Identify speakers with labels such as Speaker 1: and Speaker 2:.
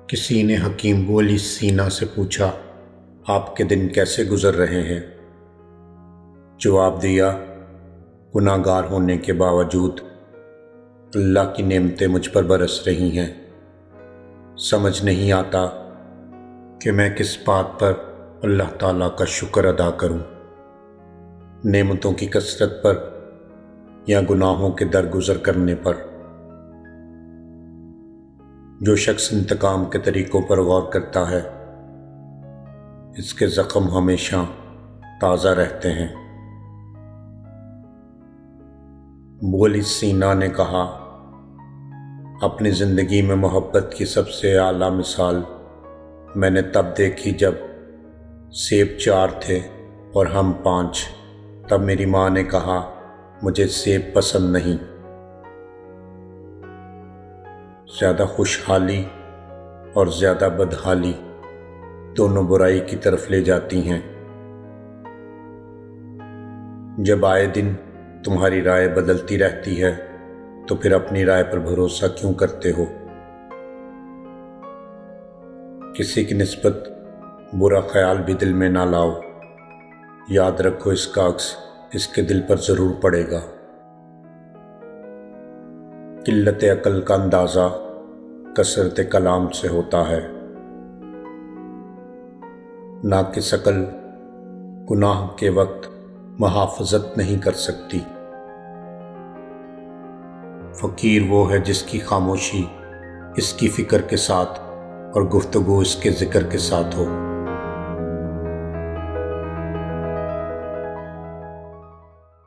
Speaker 1: کسی نے حکیم بولی سینا سے پوچھا، آپ کے دن کیسے گزر رہے ہیں؟ جواب دیا، گناہ گار ہونے کے باوجود اللہ کی نعمتیں مجھ پر برس رہی ہیں۔ سمجھ نہیں آتا کہ میں کس بات پر اللہ تعالیٰ کا شکر ادا کروں، نعمتوں کی کثرت پر یا گناہوں کے درگزر کرنے پر۔ جو شخص انتقام کے طریقوں پر غور کرتا ہے، اس کے زخم ہمیشہ تازہ رہتے ہیں۔ بولی سینا نے کہا، اپنی زندگی میں محبت کی سب سے اعلیٰ مثال میں نے تب دیکھی جب سیب 4 تھے اور ہم 5۔ تب میری ماں نے کہا، مجھے سیب پسند نہیں۔ زیادہ خوشحالی اور زیادہ بدحالی دونوں برائی کی طرف لے جاتی ہیں۔ جب آئے دن تمہاری رائے بدلتی رہتی ہے تو پھر اپنی رائے پر بھروسہ کیوں کرتے ہو؟ کسی کی نسبت برا خیال بھی دل میں نہ لاؤ، یاد رکھو اس کا عکس اس کے دل پر ضرور پڑے گا۔ قلت عقل کا اندازہ کثرت کلام سے ہوتا ہے۔ ناقص عقل گناہ کے وقت محافظت نہیں کر سکتی۔ فقیر وہ ہے جس کی خاموشی اس کی فکر کے ساتھ اور گفتگو اس کے ذکر کے ساتھ ہو۔